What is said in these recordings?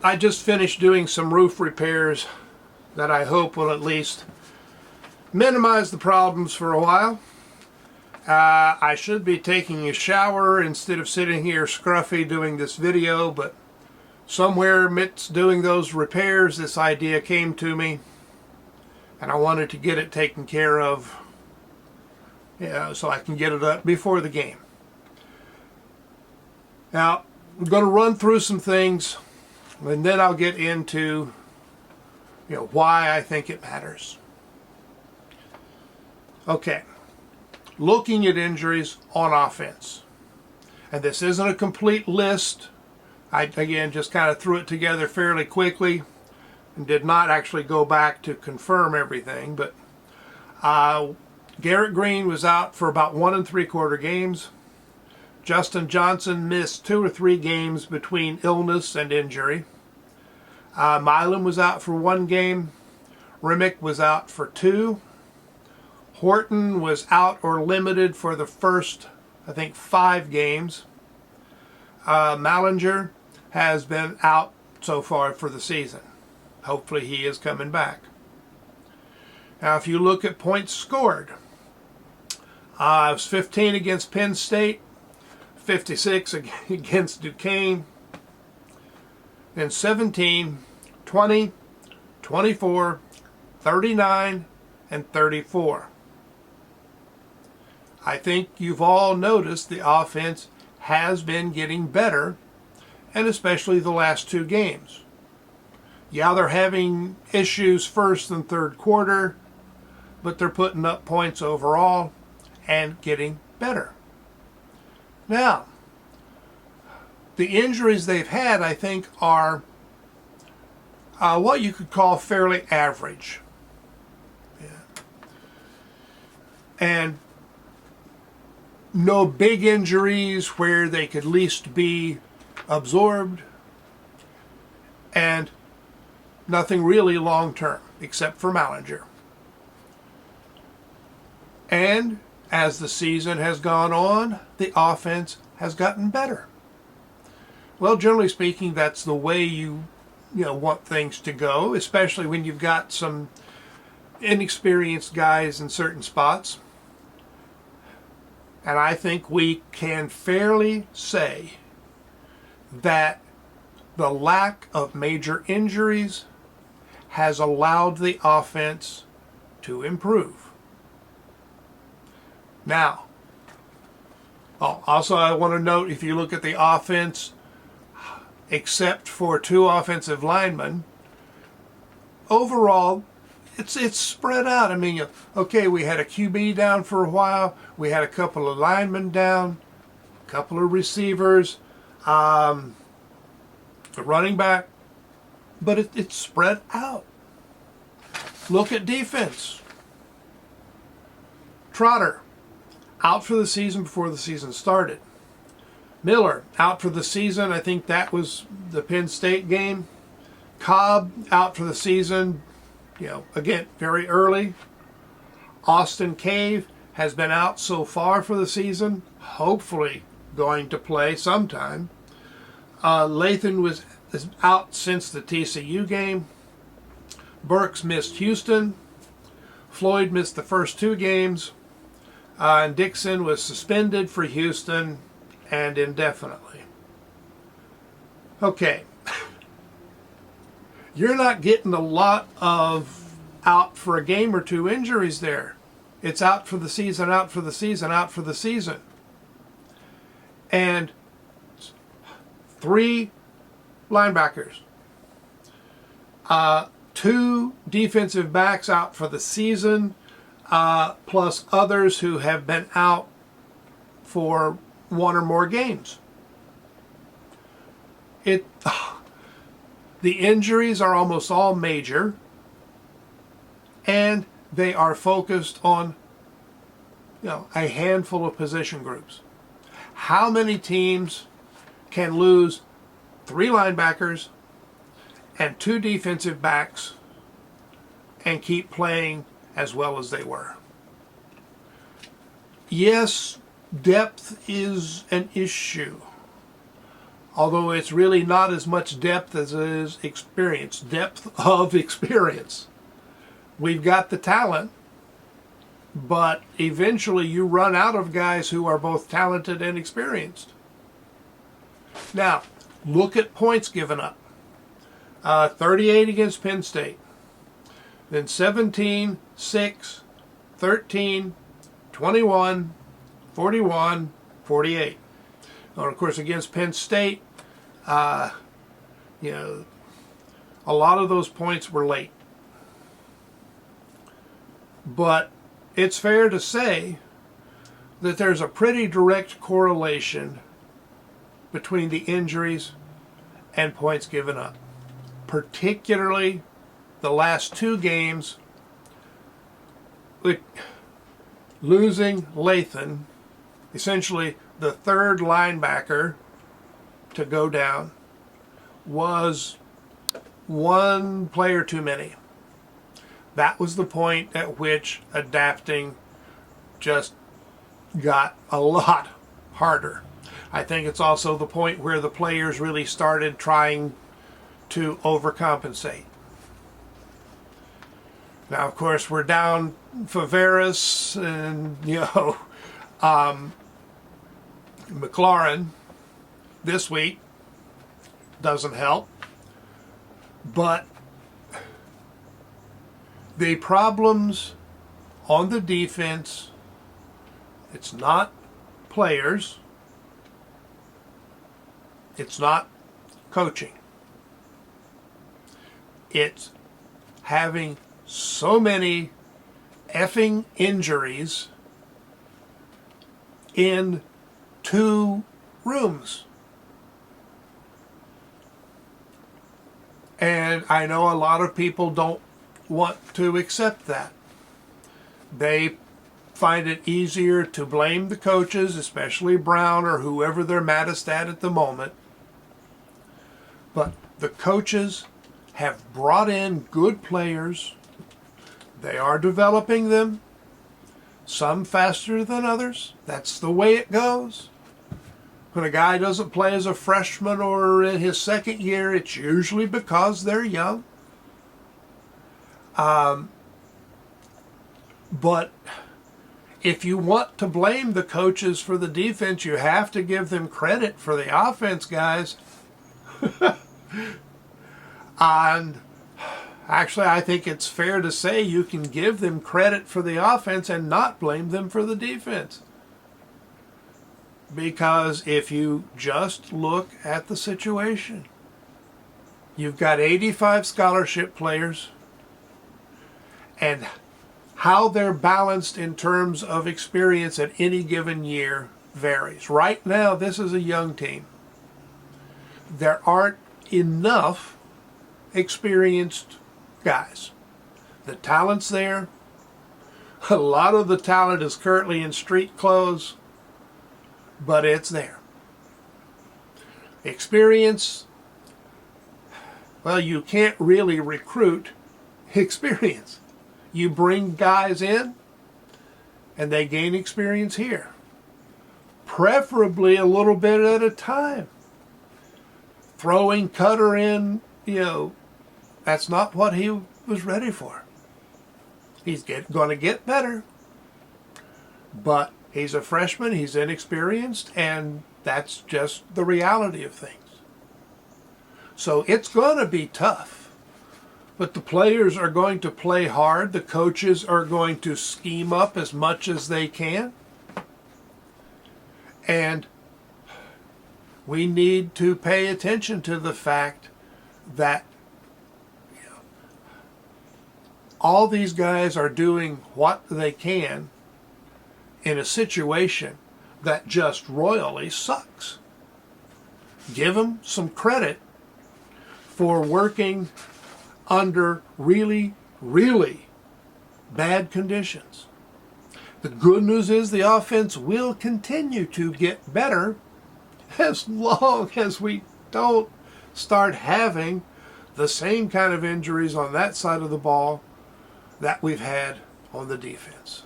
I just finished doing some roof repairs that I hope will at least minimize the problems for a while. I should be taking a shower instead of sitting here scruffy doing this video, but somewhere amidst doing those repairs this idea came to me and I wanted to get it taken care of, so I can get it up before the game. Now I'm going to run through some things and then I'll get into why I think it matters. Okay, looking at injuries on offense. And this isn't a complete list. I, again, just kind of threw it together fairly quickly and did not actually go back to confirm everything. But Garrett Green was out for about 1 3/4 games. Justin Johnson missed 2 or 3 games between illness and injury. Milam was out for 1 game. Remick was out for 2. Horton was out or limited for the first, I think, 5 games. Mallinger has been out so far for the season. Hopefully he is coming back. Now if you look at points scored, it was 15 against Penn State, 56 against Duquesne, then 17, 20, 24, 39, and 34. I think you've all noticed the offense has been getting better, and especially the last 2 games. Yeah, they're having issues first and third quarter, but they're putting up points overall and getting better. Now, the injuries they've had, I think, are what you could call fairly average. Yeah. And no big injuries where they could least be absorbed, and nothing really long term except for Mallinger. And as the season has gone on, the offense has gotten better. Well, generally speaking, that's the way you want things to go, especially when you've got some inexperienced guys in certain spots. And I think we can fairly say that the lack of major injuries has allowed the offense to improve. Now, also I want to note, if you look at the offense, except for 2 offensive linemen, overall it's spread out. I mean, okay, we had a QB down for a while, we had a couple of linemen down, a couple of receivers, a running back, but it's spread out. Look at defense. Trotter, out for the season before the season started. Miller, out for the season. I think that was the Penn State game. Cobb, out for the season, again, very early. Austin Cave has been out so far for the season, hopefully going to play sometime. Lathan is out since the TCU game. Burks missed Houston. Floyd missed the first 2 games. And Dixon was suspended for Houston and indefinitely. Okay. You're not getting a lot of out for a game or 2 injuries there. It's out for the season, out for the season, out for the season. And 3 linebackers. 2 defensive backs out for the season, plus others who have been out for 1 or more games. The injuries are almost all major, and they are focused on a handful of position groups. How many teams can lose 3 linebackers and 2 defensive backs and keep playing as well as they were? Yes, depth is an issue. although it's really not as much depth as it is experience, depth of experience. We've got the talent, but eventually you run out of guys who are both talented and experienced. Now, look at points given up. 38 against Penn State. Then 17, 6, 13, 21, 41, 48. And of course, against Penn State, a lot of those points were late. But it's fair to say that there's a pretty direct correlation between the injuries and points given up. Particularly the last two games, with losing Lathan, essentially the third linebacker to go down, was one player too many. That was the point at which adapting just got a lot harder. I think it's also the point where the players really started trying to overcompensate. Now, of course, we're down Faveras and, McLaurin this week. Doesn't help. But the problems on the defense, it's not players, it's not coaching. It's having so many effing injuries in 2 rooms. And I know a lot of people don't want to accept that. They find it easier to blame the coaches, especially Brown or whoever they're maddest at the moment. But the coaches have brought in good players. They are developing them, some faster than others. That's the way it goes. When a guy doesn't play as a freshman or in his second year, it's usually because they're young. But if you want to blame the coaches for the defense, you have to give them credit for the offense, guys. And actually, I think it's fair to say you can give them credit for the offense and not blame them for the defense. Because if you just look at the situation, you've got 85 scholarship players, and how they're balanced in terms of experience at any given year varies. Right now, this is a young team. There aren't enough experienced guys. The talent's there. A lot of the talent is currently in street clothes, but it's there. Experience, well, you can't really recruit experience. You bring guys in, and they gain experience here. Preferably a little bit at a time. Throwing Cutter in, that's not what he was ready for. He's going to get better. But he's a freshman, he's inexperienced, and that's just the reality of things. So it's going to be tough. But the players are going to play hard. The coaches are going to scheme up as much as they can. And we need to pay attention to the fact that all these guys are doing what they can in a situation that just royally sucks. Give them some credit for working under really, really bad conditions. The good news is the offense will continue to get better as long as we don't start having the same kind of injuries on that side of the ball that we've had on the defense.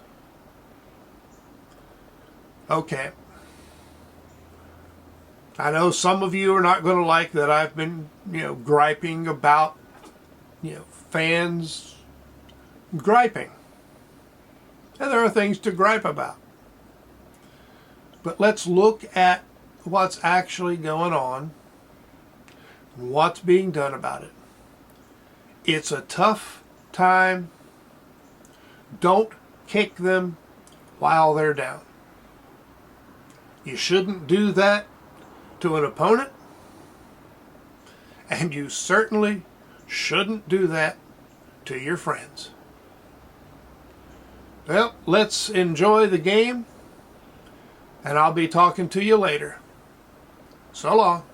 Okay. I know some of you are not going to like that I've been, griping about, fans griping. And there are things to gripe about. But let's look at what's actually going on and what's being done about it. It's a tough time. Don't kick them while they're down. You shouldn't do that to an opponent, and you certainly shouldn't do that to your friends. Well, let's enjoy the game, and I'll be talking to you later. So long.